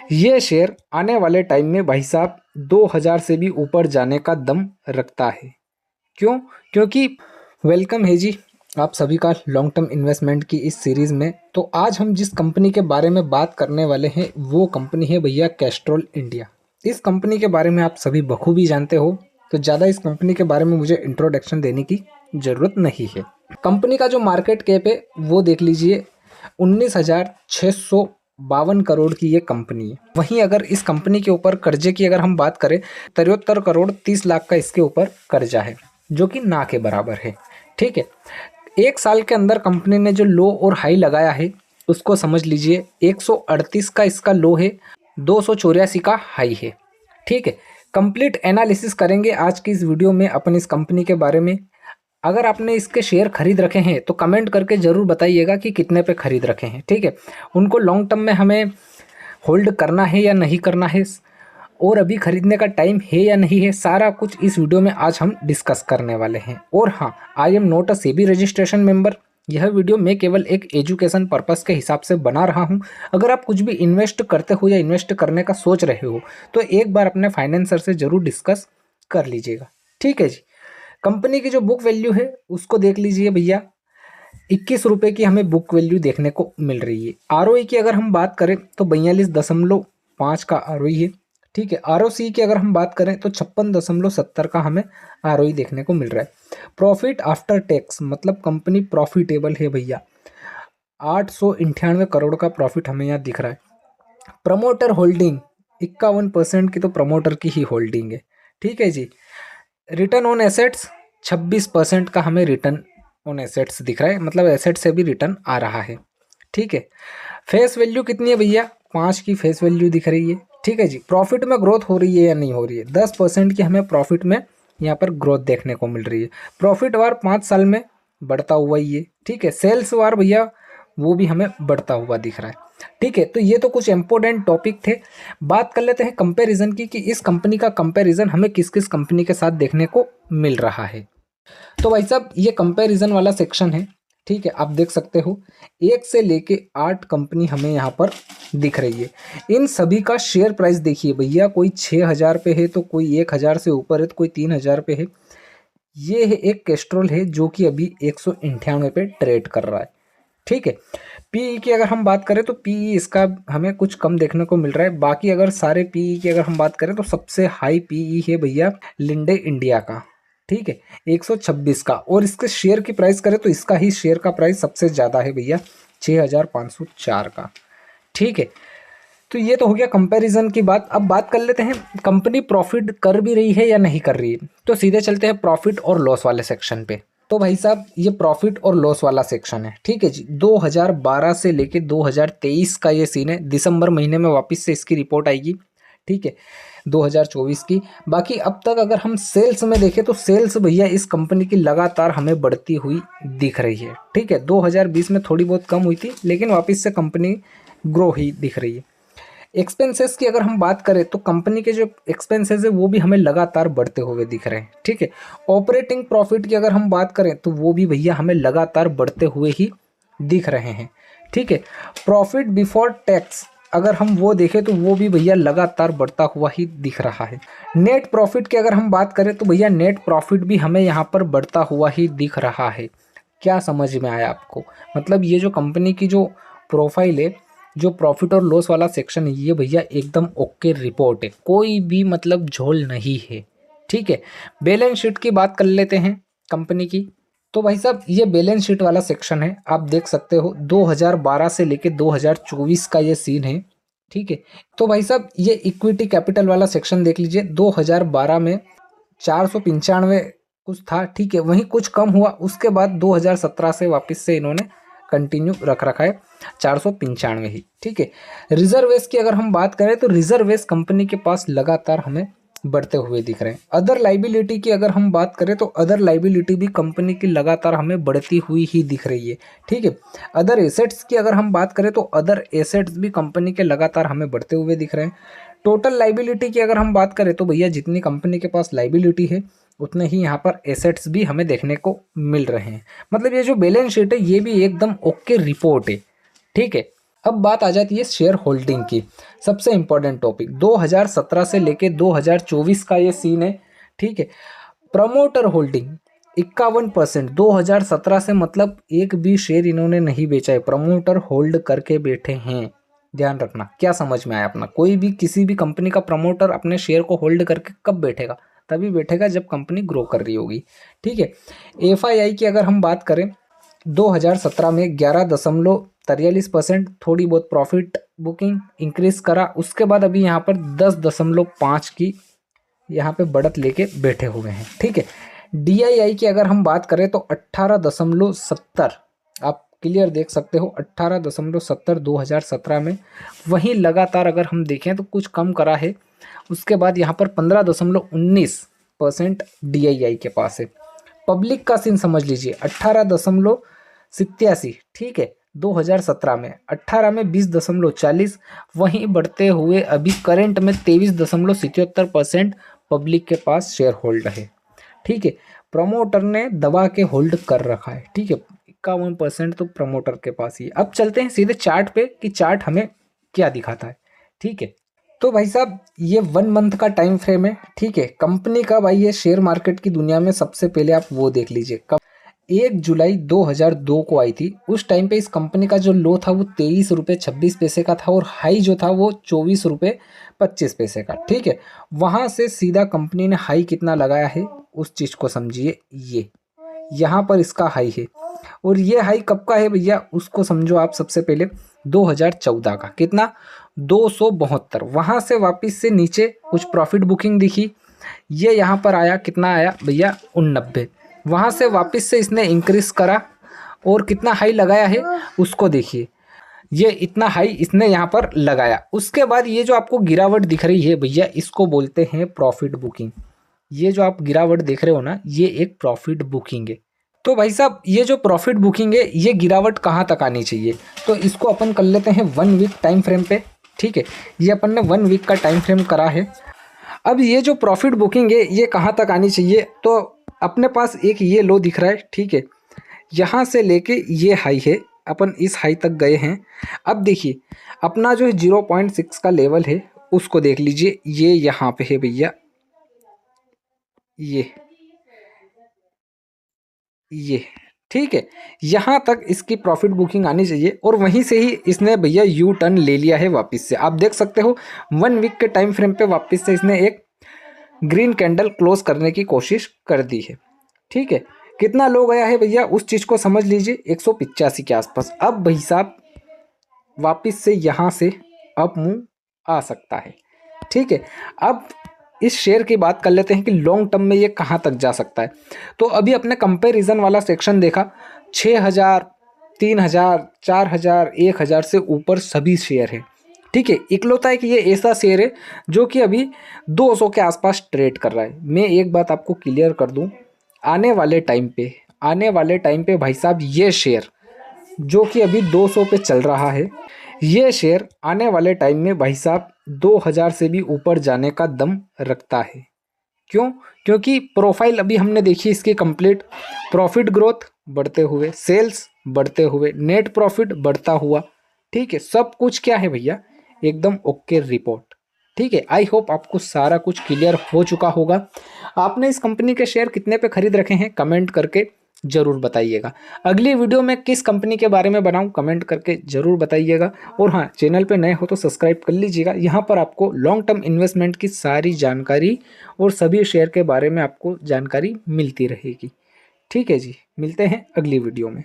ये शेयर आने वाले टाइम में भाई साहब 2000 से भी ऊपर जाने का दम रखता है। क्यों? क्योंकि वेलकम है जी आप सभी का लॉन्ग टर्म इन्वेस्टमेंट की इस सीरीज़ में। तो आज हम जिस कंपनी के बारे में बात करने वाले हैं वो कंपनी है भैया कैस्ट्रॉल इंडिया। इस कंपनी के बारे में आप सभी बखूबी जानते हो, तो ज़्यादा इस कंपनी के बारे में मुझे इंट्रोडक्शन देने की ज़रूरत नहीं है। कंपनी का जो मार्केट कैप है वो देख लीजिए 19,652 करोड़ की ये कंपनी है। वहीं अगर इस कंपनी के ऊपर कर्जे की अगर हम बात करें 73 करोड़ 30 लाख का इसके ऊपर कर्जा है, जो कि ना के बराबर है। ठीक है, एक साल के अंदर कंपनी ने जो लो और हाई लगाया है उसको समझ लीजिए। 138 का इसका लो है, 284 का हाई है। ठीक है, कंप्लीट एनालिसिस करेंगे आज की इस वीडियो में अपन इस कंपनी के बारे में। अगर आपने इसके शेयर खरीद रखे हैं तो कमेंट करके ज़रूर बताइएगा कि कितने पे खरीद रखे हैं। ठीक है, उनको लॉन्ग टर्म में हमें होल्ड करना है या नहीं करना है, और अभी खरीदने का टाइम है या नहीं है, सारा कुछ इस वीडियो में आज हम डिस्कस करने वाले हैं। और हाँ, I am not a SEBI registration member. यह वीडियो मैं केवल एक एजुकेशन पर्पस के हिसाब से बना रहा हूं। अगर आप कुछ भी इन्वेस्ट करते हो या इन्वेस्ट करने का सोच रहे हो तो एक बार अपने फाइनेंसर से ज़रूर डिस्कस कर लीजिएगा। ठीक है जी, कंपनी की जो बुक वैल्यू है उसको देख लीजिए भैया। 21 रुपये की हमें बुक वैल्यू देखने को मिल रही है। आरओई की अगर हम बात करें तो 42.5 का आरओई है। ठीक है, आरओसी की अगर हम बात करें तो 56.70 का हमें आरओई देखने को मिल रहा है। प्रॉफिट आफ्टर टैक्स मतलब कंपनी प्रॉफिटेबल है भैया। 898 करोड़ का प्रॉफिट हमें यहाँ दिख रहा है। प्रमोटर होल्डिंग 51% की तो प्रमोटर की ही होल्डिंग है। ठीक है जी, रिटर्न ऑन एसेट्स 26% का हमें रिटर्न ऑन एसेट्स दिख रहा है, मतलब एसेट से भी रिटर्न आ रहा है। ठीक है, फेस वैल्यू कितनी है भैया? 5 की फेस वैल्यू दिख रही है। ठीक है जी, प्रॉफिट में ग्रोथ हो रही है या नहीं हो रही है? 10% की हमें प्रॉफिट में यहाँ पर ग्रोथ देखने को मिल रही है। प्रॉफिट वार 5 साल में बढ़ता हुआ ही है। ठीक है, सेल्स वार भैया वो भी हमें बढ़ता हुआ दिख रहा है। ठीक है, तो ये तो कुछ इंपॉर्टेंट टॉपिक थे। बात कर लेते हैं कंपैरिजन की कि इस कंपनी का कंपैरिजन हमें किस किस कंपनी के साथ देखने को मिल रहा है। तो भाई साहब ये कंपैरिजन वाला सेक्शन है। ठीक है, आप देख सकते हो 1 से लेके 8 कंपनी हमें यहाँ पर दिख रही है। इन सभी का शेयर प्राइस देखिए भैया, कोई 6,000 पे है तो कोई 1,000 से ऊपर है तो कोई 3,000 पे है। ये है एक कैस्ट्रॉल है जो कि अभी 198 पे ट्रेड कर रहा है। ठीक है, पीई की अगर हम बात करें तो पीई इसका हमें कुछ कम देखने को मिल रहा है। बाकी अगर सारे पीई की अगर हम बात करें तो सबसे हाई पीई है भैया लिंडे इंडिया का। ठीक है, 126 का। और इसके शेयर की प्राइस करें तो इसका ही शेयर का प्राइस सबसे ज़्यादा है भैया, 6,504 का। ठीक है, तो ये तो हो गया कंपैरिजन की बात। अब बात कर लेते हैं कंपनी प्रॉफिट कर भी रही है या नहीं कर रही है। तो सीधे चलते हैं प्रॉफिट और लॉस वाले सेक्शन पे। तो भाई साहब ये प्रॉफिट और लॉस वाला सेक्शन है। ठीक है जी, 2012 से लेके 2023 का ये सीन है। दिसंबर महीने में वापस से इसकी रिपोर्ट आएगी। ठीक है, 2024 की। बाकी अब तक अगर हम सेल्स में देखें तो सेल्स भैया इस कंपनी की लगातार हमें बढ़ती हुई दिख रही है। ठीक है, 2020 में थोड़ी बहुत कम हुई थी लेकिन वापस से कंपनी ग्रो ही दिख रही है। एक्सपेंसेस की अगर हम बात करें तो कंपनी के जो एक्सपेंसेस है वो भी हमें लगातार बढ़ते हुए दिख रहे हैं। ठीक है, ऑपरेटिंग प्रॉफिट की अगर हम बात करें तो वो भी भैया हमें लगातार बढ़ते हुए ही दिख रहे हैं। ठीक है, प्रॉफिट बिफोर टैक्स अगर हम वो देखें तो वो भी भैया लगातार बढ़ता हुआ ही दिख रहा है। नेट प्रॉफिट की अगर हम बात करें तो भैया नेट प्रॉफिट भी हमें यहाँ पर बढ़ता हुआ ही दिख रहा है। क्या समझ में आया आपको? मतलब ये जो कंपनी की जो प्रोफाइल है, जो प्रॉफिट और लॉस वाला सेक्शन है, ये भैया एकदम ओके रिपोर्ट है, कोई भी मतलब झोल नहीं है। ठीक है, बैलेंस शीट की बात कर लेते हैं कंपनी की। तो भाई साहब ये बैलेंस शीट वाला सेक्शन है, आप देख सकते हो 2012 से लेके 2024 का ये सीन है। ठीक है, तो भाई साहब ये इक्विटी कैपिटल वाला सेक्शन देख लीजिए। 2012 में 495 कुछ था। ठीक है, वहीं कुछ कम हुआ, उसके बाद 2017 से वापस से इन्होंने कंटिन्यू रख रखा है 495 ही। ठीक है, रिजर्वेस की अगर हम बात करें तो रिजर्वेस कंपनी के पास लगातार हमें बढ़ते हुए दिख रहे हैं। अदर लाइबिलिटी की अगर हम बात करें तो अदर लाइबिलिटी भी कंपनी की लगातार हमें बढ़ती हुई ही दिख रही है। ठीक है, अदर एसेट्स की अगर हम बात करें तो अदर एसेट्स भी कंपनी के लगातार हमें बढ़ते हुए दिख रहे हैं। टोटल लाइबिलिटी की अगर हम बात करें तो भैया जितनी कंपनी के पास लाइबिलिटी है उतने ही यहाँ पर एसेट्स भी हमें देखने को मिल रहे हैं। मतलब ये जो बैलेंस शीट है ये भी एकदम ओके रिपोर्ट है। ठीक है, अब बात आ जाती है शेयर होल्डिंग की, सबसे इम्पोर्टेंट टॉपिक। 2017 से लेके 2024 का ये सीन है, ठीक है। प्रमोटर होल्डिंग 51%, 2017 से, मतलब एक भी शेयर इन्होंने नहीं बेचा है, प्रमोटर होल्ड करके बैठे हैं। ध्यान रखना, क्या समझ में आया अपना? कोई भी किसी भी कंपनी का प्रमोटर अपने शेयर को होल्ड करके कब बैठेगा? तभी बैठेगा जब कंपनी ग्रो कर रही होगी, ठीक है। एफआईआई की अगर हम बात करें, 2017 में 11.43%, थोड़ी बहुत प्रॉफिट बुकिंग इंक्रीज करा, उसके बाद अभी यहाँ पर 10.5 की यहाँ पे बढ़त लेके बैठे हुए हैं, ठीक है। डीआईआई की अगर हम बात करें तो 18.70, आप क्लियर देख सकते हो, 18.70 2017 में। वहीं लगातार अगर हम देखें तो कुछ कम करा है, उसके बाद यहाँ पर 15.19% डीआईआई के पास है। पब्लिक का सीन समझ लीजिए, 18.87, ठीक है, 2017 में। 18 में 20.40, वहीं बढ़ते हुए अभी करंट में 23.77% पब्लिक के पास शेयर होल्ड है, ठीक है। प्रमोटर ने दबा के होल्ड कर रखा है, ठीक है, 51% तो प्रमोटर के पास ही है। अब चलते हैं सीधे चार्ट पे कि चार्ट हमें क्या दिखाता है, ठीक है। तो भाई साहब ये 1 मंथ का टाइम फ्रेम है, ठीक है। कंपनी का भाई ये शेयर मार्केट की दुनिया में सबसे पहले आप वो देख लीजिए, 1 जुलाई 2002 को आई थी। उस टाइम पे इस कंपनी का जो लो था वो 23 रुपये 26 पैसे का था, और हाई जो था वो 24 रुपये 25 पैसे का, ठीक है। वहाँ से सीधा कंपनी ने हाई कितना लगाया है उस चीज़ को समझिए, ये यहाँ पर इसका हाई है। और ये हाई कब का है भैया, उसको समझो आप सबसे पहले 2014 का, कितना, 272। वहाँ से वापस से नीचे कुछ प्रॉफिट बुकिंग दिखी, ये यहाँ पर आया, कितना आया भैया, 89। वहाँ से वापस से इसने इंक्रीज करा और कितना हाई लगाया है उसको देखिए, ये इतना हाई इसने यहाँ पर लगाया। उसके बाद ये जो आपको गिरावट दिख रही है भैया, इसको बोलते हैं प्रॉफिट बुकिंग। ये जो आप गिरावट देख रहे हो ना, ये एक प्रॉफिट बुकिंग है। तो भाई साहब ये जो प्रॉफिट बुकिंग है, ये गिरावट कहाँ तक आनी चाहिए, तो इसको अपन कर लेते हैं 1 वीक टाइम फ्रेम पे, ठीक है। ये अपन ने 1 वीक का टाइम फ्रेम करा है। अब ये जो प्रॉफिट बुकिंग है ये कहाँ तक आनी चाहिए, तो अपने पास एक ये लो दिख रहा है, ठीक है, यहाँ से लेके ये हाई है, अपन इस हाई तक गए हैं। अब देखिए अपना जो 0.6 का लेवल है उसको देख लीजिए, ये यहाँ पे है भैया, ये ठीक है, यहाँ तक इसकी प्रॉफिट बुकिंग आनी चाहिए। और वहीं से ही इसने भैया यू टर्न ले लिया है वापस से, आप देख सकते हो 1 वीक के टाइम फ्रेम पे वापस से इसने एक ग्रीन कैंडल क्लोज करने की कोशिश कर दी है, ठीक है। कितना लो गया है भैया उस चीज़ को समझ लीजिए, 185 के आसपास। अब भाई साहब वापस से यहाँ से अप मूव आ सकता है, ठीक है। अब इस शेयर की बात कर लेते हैं कि लॉन्ग टर्म में ये कहाँ तक जा सकता है। तो अभी अपने कंपैरिजन वाला सेक्शन देखा, 6000, 3000, 4000, 1000 से ऊपर सभी शेयर हैं, ठीक है। इकलौता है कि ये ऐसा शेयर है जो कि अभी 200 के आसपास ट्रेड कर रहा है। मैं एक बात आपको क्लियर कर दूं, आने वाले टाइम पे भाई साहब ये शेयर जो कि अभी 200 पे चल रहा है, ये शेयर आने वाले टाइम में भाई साहब 2000 से भी ऊपर जाने का दम रखता है। क्यों? क्योंकि प्रोफाइल अभी हमने देखी इसकी कंप्लीट, प्रॉफिट ग्रोथ बढ़ते हुए, सेल्स बढ़ते हुए, नेट प्रॉफिट बढ़ता हुआ, ठीक है। सब कुछ क्या है भैया, एकदम ओके रिपोर्ट, ठीक है। आई होप आपको सारा कुछ क्लियर हो चुका होगा। आपने इस कंपनी के शेयर कितने पे खरीद रखे हैं कमेंट करके ज़रूर बताइएगा। अगली वीडियो में किस कंपनी के बारे में बनाऊं कमेंट करके ज़रूर बताइएगा। और हाँ, चैनल पे नए हो तो सब्सक्राइब कर लीजिएगा। यहाँ पर आपको लॉन्ग टर्म इन्वेस्टमेंट की सारी जानकारी और सभी शेयर के बारे में आपको जानकारी मिलती रहेगी, ठीक है जी। मिलते हैं अगली वीडियो में।